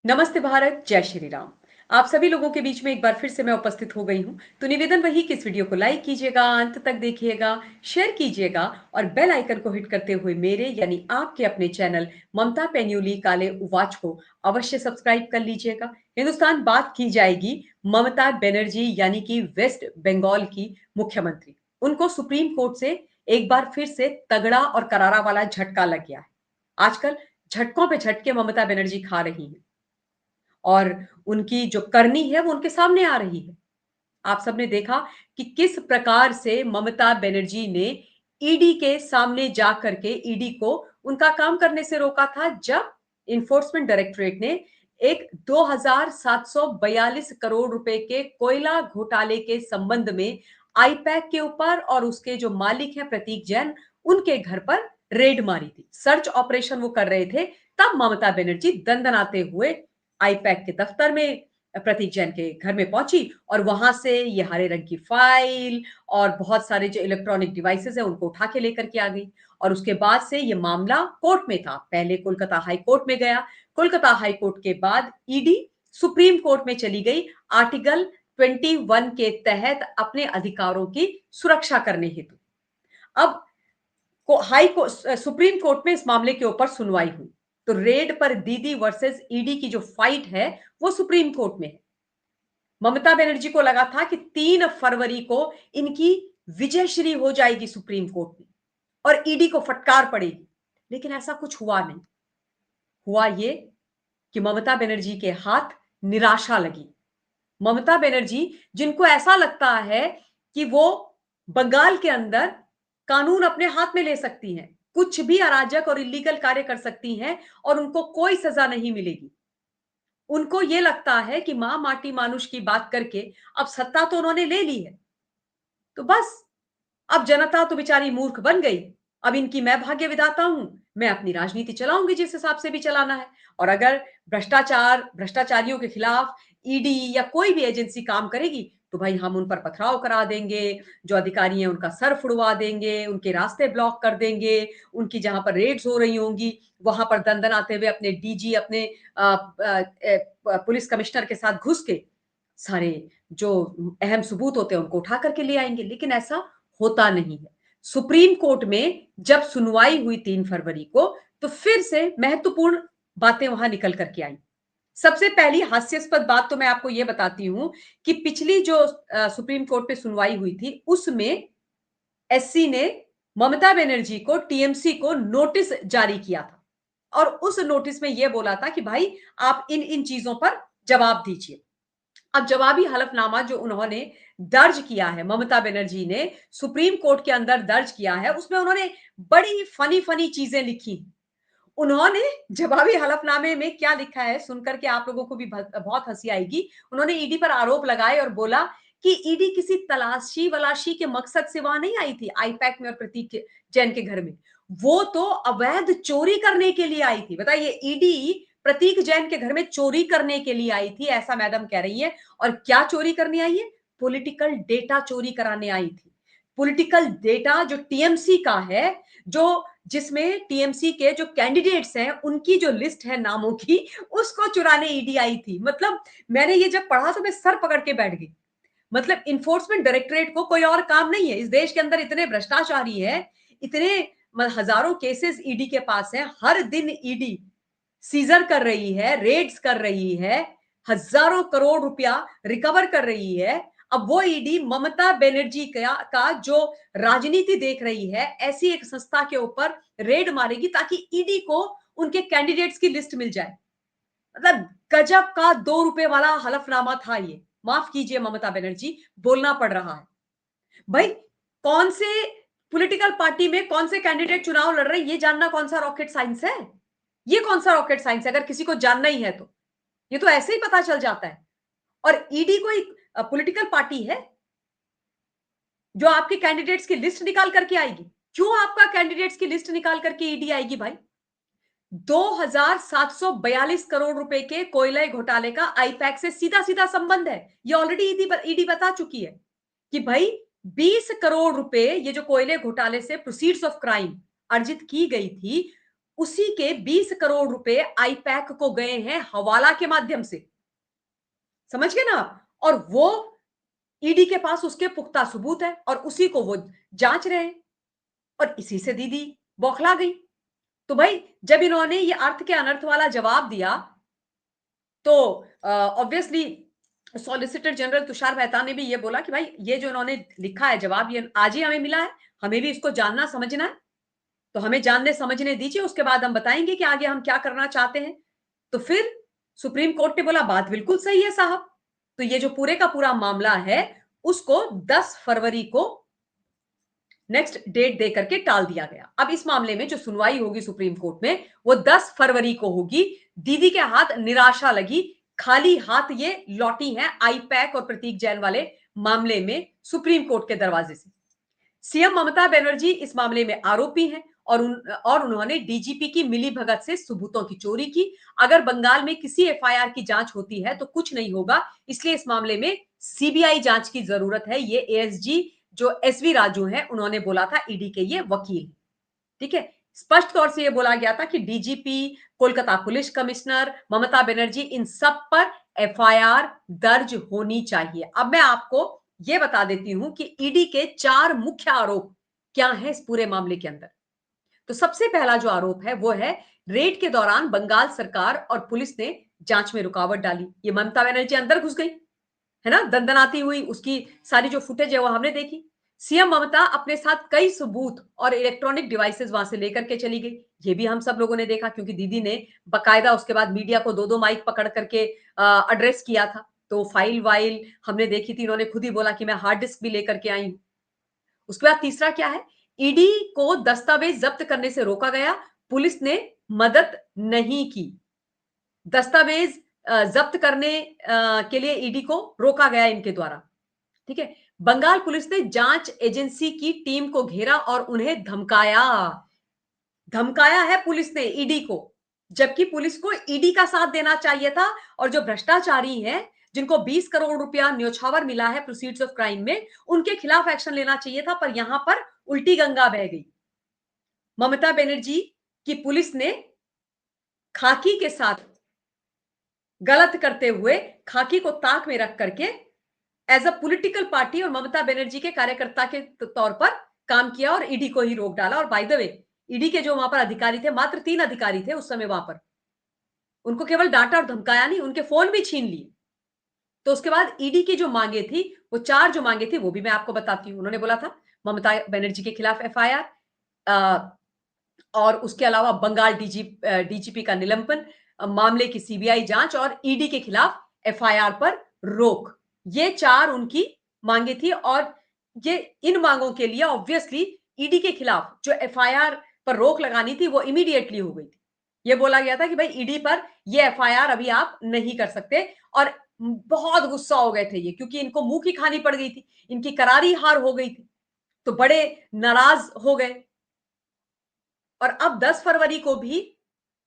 नमस्ते भारत, जय श्री राम। आप सभी लोगों के बीच में एक बार फिर से मैं उपस्थित हो गई हूं। तो निवेदन वही कि इस वीडियो को लाइक कीजिएगा, अंत तक देखिएगा, शेयर कीजिएगा और बेल आइकन को हिट करते हुए मेरे यानी आपके अपने चैनल ममता पेन्यूली काले उवाच को अवश्य सब्सक्राइब कर लीजिएगा। हिंदुस्तान बात की जाएगी ममता बनर्जी यानी कि वेस्ट बंगाल की मुख्यमंत्री। उनको सुप्रीम कोर्ट से एक बार फिर से तगड़ा और करारा वाला झटका लग गया है। आजकल झटकों पे झटके ममता बनर्जी खा रही हैं और उनकी जो करनी है वो उनके सामने आ रही है। आप सबने देखा कि किस प्रकार से ममता बनर्जी ने ईडी के सामने जा करके ईडी को उनका काम करने से रोका था, जब इन्फोर्समेंट डायरेक्टरेट ने एक 2742 करोड़ रुपए के कोयला घोटाले के संबंध में आईपैक के ऊपर और उसके जो मालिक हैं प्रतीक जैन, उनके घर पर रेड मारी थी। सर्च ऑपरेशन वो कर रहे थे, तब ममता बनर्जी दंदनाते हुए आईपैक के दफ्तर में प्रतीक जैन के घर में पहुंची और वहां से ये हरे रंग की फाइल और बहुत सारे जो इलेक्ट्रॉनिक डिवाइसेस है उनको उठा के लेकर के आ गई। और उसके बाद से ये मामला कोर्ट में था, पहले कोलकाता हाई कोर्ट में गया। कोलकाता हाई कोर्ट के बाद ईडी सुप्रीम कोर्ट में चली गई, आर्टिकल 21 के तहत अपने अधिकारों की सुरक्षा करने हेतु। अब सुप्रीम कोर्ट में इस मामले के ऊपर सुनवाई हुई। तो रेड पर दीदी वर्सेस ईडी की जो फाइट है वो सुप्रीम कोर्ट में है। ममता बनर्जी को लगा था कि 3 फरवरी को इनकी विजयश्री हो जाएगी सुप्रीम कोर्ट में और ईडी को फटकार पड़ेगी, लेकिन ऐसा कुछ हुआ नहीं। हुआ ये कि ममता बनर्जी के हाथ निराशा लगी। ममता बनर्जी, जिनको ऐसा लगता है कि वो बंगाल के अंदर कानून अपने हाथ में ले सकती हैं, कुछ भी अराजक और इलीगल कार्य कर सकती हैं और उनको कोई सजा नहीं मिलेगी। उनको ये लगता है कि मां माटी मानुष की बात करके अब सत्ता तो उन्होंने ले ली है, तो बस अब जनता तो बेचारी मूर्ख बन गई। अब इनकी मैं भाग्य विधाता हूं, मैं अपनी राजनीति चलाऊंगी जिस हिसाब से भी चलाना है। और अगर भ्रष्टाचारियों के खिलाफ ईडी या कोई भी एजेंसी काम करेगी तो भाई हम उन पर पथराव करा देंगे, जो अधिकारी हैं उनका सर फुड़वा देंगे, उनके रास्ते ब्लॉक कर देंगे, उनकी जहां पर रेड्स हो रही होंगी वहां पर दंदन आते हुए अपने डीजी अपने पुलिस कमिश्नर के साथ घुस के सारे जो अहम सबूत होते हैं उनको उठा करके ले आएंगे। लेकिन ऐसा होता नहीं है। सुप्रीम कोर्ट में जब सुनवाई हुई 3 फरवरी को, तो फिर से महत्वपूर्ण बातें वहां निकल करके आई। सबसे पहली हास्यास्पद बात तो मैं आपको यह बताती हूं कि पिछली जो सुप्रीम कोर्ट में सुनवाई हुई थी उसमें एससी ने ममता बनर्जी को, टीएमसी को नोटिस जारी किया था और उस नोटिस में यह बोला था कि भाई आप इन इन चीजों पर जवाब दीजिए। अब जवाबी हलफनामा जो उन्होंने दर्ज किया है, ममता बनर्जी ने सुप्रीम कोर्ट के अंदर दर्ज किया है, उसमें उन्होंने बड़ी फनी फनी चीजें लिखी। उन्होंने जवाबी हलफनामे में क्या लिखा है सुनकर के आप लोगों को भी बहुत हंसी आएगी। उन्होंने ईडी पर आरोप लगाए और बोला कि ईडी किसी तलाशी वलाशी के मकसद से वहां नहीं आई थी आईपैक में और प्रतीक जैन के घर में। वो तो अवैध चोरी करने के लिए आई थी। बताइए, ईडी प्रतीक जैन के घर में चोरी करने के लिए आई थी, ऐसा मैडम कह रही है। और क्या चोरी करने आई है? पॉलिटिकल डेटा चोरी कराने आई थी। पॉलिटिकल डेटा जो टीएमसी का है, जो जिसमें टीएमसी के जो कैंडिडेट्स हैं उनकी जो लिस्ट है नामों की, उसको चुराने ईडी आई थी। मतलब मैंने ये जब पढ़ा तो मैं सर पकड़ के बैठ गई। मतलब इन्फोर्समेंट डायरेक्टरेट को कोई और काम नहीं है। इस देश के अंदर इतने भ्रष्टाचारी है, इतने हजारों केसेस ईडी के पास है। हर दिन ईडी सीजर कर रही है, रेड्स कर रही है, हजारों करोड़ रुपया रिकवर कर रही है। अब वो ईडी ममता बनर्जी का जो राजनीति देख रही है, ऐसी एक संस्था के ऊपर रेड मारेगी ताकि ईडी को उनके कैंडिडेट्स की लिस्ट मिल जाए। मतलब गजब का 2 रुपए वाला हलफनामा था ये। माफ कीजिए ममता बनर्जी, बोलना पड़ रहा है। भाई, कौन से पॉलिटिकल पार्टी में कौन से कैंडिडेट चुनाव लड़ रहे हैं, ये जानना कौन सा रॉकेट साइंस है? ये कौन सा रॉकेट साइंस है अगर किसी को जानना ही है तो? ये तो ऐसे ही पता चल जाता है। और ईडी कोई पॉलिटिकल पार्टी है जो आपके कैंडिडेट्स की लिस्ट निकाल करके आएगी? क्यों आपका कैंडिडेट्स की लिस्ट निकाल करके ईडी आएगी भाई? 2742 करोड़ रुपए के कोयला घोटाले का आईपैक से सीधा सीधा संबंध है। ये ऑलरेडी ईडी बता चुकी है कि भाई 20 करोड़ रुपए ये जो कोयले घोटाले से प्रोसीड्स ऑफ क्राइम अर्जित की गई थी, उसी के 20 करोड़ रुपए आईपैक को गए हैं हवाला के माध्यम से। समझ गए ना आप? और वो ईडी के पास उसके पुख्ता सबूत है और उसी को वो जांच रहे हैं और इसी से दीदी बौखला गई। तो भाई जब इन्होंने ये अर्थ के अनर्थ वाला जवाब दिया तो obviously solicitor general Tushar Mehta ने भी ये बोला कि भाई ये जो इन्होंने लिखा है जवाब ये आज ही हमें मिला है, हमें भी इसको जानना समझना है, तो हमें जानने समझने दीजिए, उसके बाद हम बताएंगे कि आगे हम क्या करना चाहते हैं। तो फिर सुप्रीम कोर्ट ने बोला बात बिल्कुल सही है साहब। तो ये जो पूरे का पूरा मामला है उसको 10 फरवरी को नेक्स्ट डेट दे करके टाल दिया गया। अब इस मामले में जो सुनवाई होगी सुप्रीम कोर्ट में वो 10 फरवरी को होगी। दीदी के हाथ निराशा लगी, खाली हाथ ये लौटी हैं आईपैक और प्रतीक जैन वाले मामले में सुप्रीम कोर्ट के दरवाजे से। सीएम ममता बनर्जी इस मामले में आरोपी हैं और उन्होंने डीजीपी की मिलीभगत से सबूतों की चोरी की। अगर बंगाल में किसी एफआईआर की जांच होती है तो कुछ नहीं होगा, इसलिए इस मामले में सीबीआई जांच की जरूरत है। ये एएसजी जो एसवी राजू हैं उन्होंने बोला था, ईडी के ये वकील। ठीक है, स्पष्ट तौर से ये बोला गया था कि DGP, Kolkata police commissioner, Mamata Banerjee, इन सब पर एफआईआर दर्ज होनी चाहिए। अब मैं आपको ये बता देती हूं कि ईडी के 4 मुख्य आरोप क्या हैं इस पूरे मामले के अंदर। तो सबसे पहला जो आरोप है वो है रेड के दौरान बंगाल सरकार और पुलिस ने जांच में रुकावट डाली। ये ममता बनर्जी अंदर घुस गई है ना, दंदनाती हुई, उसकी सारी जो फुटेज है वो हमने देखी। सीएम ममता अपने साथ कई सबूत और इलेक्ट्रॉनिक डिवाइसेस वहां से लेकर के चली गई। ये भी हम सब लोगों ने देखा क्योंकि दीदी ने बकायदा उसके बाद मीडिया को दो दो माइक पकड़ करके एड्रेस किया था। तो फाइल वाइल हमने देखी थी, इन्होंने खुद ही बोला कि मैं हार्ड डिस्क भी लेकर के आई हूं। उसके बाद तीसरा क्या है, ईडी को दस्तावेज जब्त करने से रोका गया, पुलिस ने मदद नहीं की। दस्तावेज जब्त करने के लिए ईडी को रोका गया इनके द्वारा। ठीक है, बंगाल पुलिस ने जांच एजेंसी की टीम को घेरा और उन्हें धमकाया। धमकाया है पुलिस ने ईडी को, जबकि पुलिस को ईडी का साथ देना चाहिए था। और जो भ्रष्टाचारी हैं जिनको 20 करोड़ रुपया न्योछावर मिला है प्रोसीड्स ऑफ क्राइम में, उनके खिलाफ एक्शन लेना चाहिए था, पर यहां पर उल्टी गंगा बह गई। ममता बनर्जी की पुलिस ने खाकी के साथ गलत करते हुए खाकी को ताक में रख करके एज अ पॉलिटिकल पार्टी और ममता बनर्जी के कार्यकर्ता के तौर पर काम किया और ईडी को ही रोक डाला। और बाय द वे ईडी के जो वहां पर अधिकारी थे, मात्र 3 अधिकारी थे उस समय वहां पर, उनको केवल डांटा और धमकाया नहीं, उनके फोन भी छीन लिए। तो उसके बाद ईडी की जो मांगे थी, वो 4 जो मांगे थी वो भी मैं आपको बताती हूं। उन्होंने बोला था ममता बनर्जी के खिलाफ एफआईआर और उसके अलावा बंगाल डीजीपी का निलंबन, मामले की सीबीआई जांच और ईडी के खिलाफ एफआईआर पर रोक। ये 4 उनकी मांगे थी और ये इन मांगों के लिए ऑब्वियसली ईडी के खिलाफ जो एफआईआर पर रोक लगानी थी वो इमीडिएटली हो गई थी। ये बोला गया था कि भाई ईडी पर ये एफआईआर अभी आप नहीं कर सकते। और बहुत गुस्सा हो गए थे ये, क्योंकि इनको मुंह की खानी पड़ गई थी, इनकी करारी हार हो गई थी, तो बड़े नाराज हो गए। और अब 10 फरवरी को भी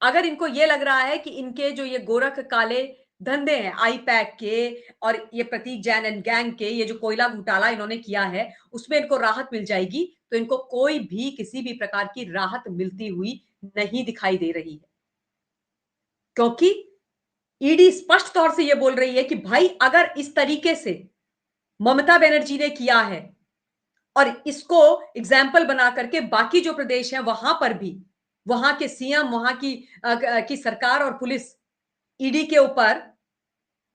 अगर इनको ये लग रहा है कि इनके जो ये गोरख काले धंधे हैं आईपैक के और ये प्रतीक जैन एंड गैंग के, ये जो कोयला घोटाला इन्होंने किया है उसमें इनको राहत मिल जाएगी, तो इनको कोई भी किसी भी प्रकार की राहत मिलती हुई नहीं दिखाई दे रही है। क्योंकि ईडी स्पष्ट तौर से यह बोल रही है कि भाई अगर इस तरीके से ममता बनर्जी ने किया है और इसको एग्जाम्पल बना करके बाकी जो प्रदेश हैं वहां पर भी वहां के सीएम, वहां की सरकार और पुलिस ईडी के ऊपर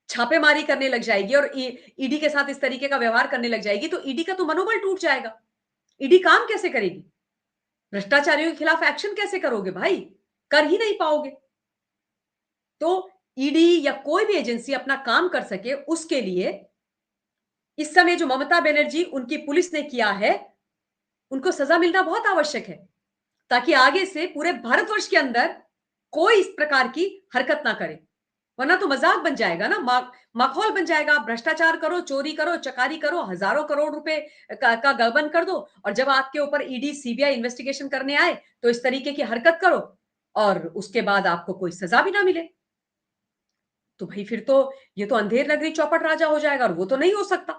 छापेमारी करने लग जाएगी और ईडी के साथ इस तरीके का व्यवहार करने लग जाएगी, तो ईडी का तो मनोबल टूट जाएगा। ईडी काम कैसे करेगी? भ्रष्टाचारियों के खिलाफ एक्शन कैसे करोगे भाई? कर ही नहीं पाओगे। तो ईडी या कोई भी एजेंसी अपना काम कर सके उसके लिए इस समय जो ममता बनर्जी उनकी पुलिस ने किया है उनको सजा मिलना बहुत आवश्यक है, ताकि आगे से पूरे भारतवर्ष के अंदर कोई इस प्रकार की हरकत ना करे। वरना तो मजाक बन जाएगा ना, माहौल बन जाएगा। भ्रष्टाचार करो, चोरी करो, चकारी करो, हजारों करोड़ रुपए का गबन कर दो, और जब आपके ऊपर ईडी सीबीआई इन्वेस्टिगेशन करने आए तो इस तरीके की हरकत करो और उसके बाद आपको कोई सजा भी ना मिले, तो भाई फिर तो ये तो अंधेर नगरी चौपट राजा हो जाएगा और वो तो नहीं हो सकता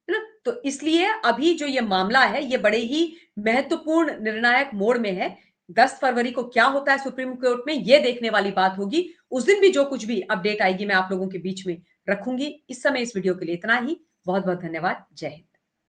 है ना। तो इसलिए अभी जो ये मामला है ये बड़े ही महत्वपूर्ण निर्णायक मोड़ में है। 10 फरवरी को क्या होता है सुप्रीम कोर्ट में, ये देखने वाली बात होगी। उस दिन भी जो कुछ भी अपडेट आएगी मैं आप लोगों के बीच में रखूंगी। इस समय इस वीडियो के लिए इतना ही। बहुत बहुत धन्यवाद। जय हिंद।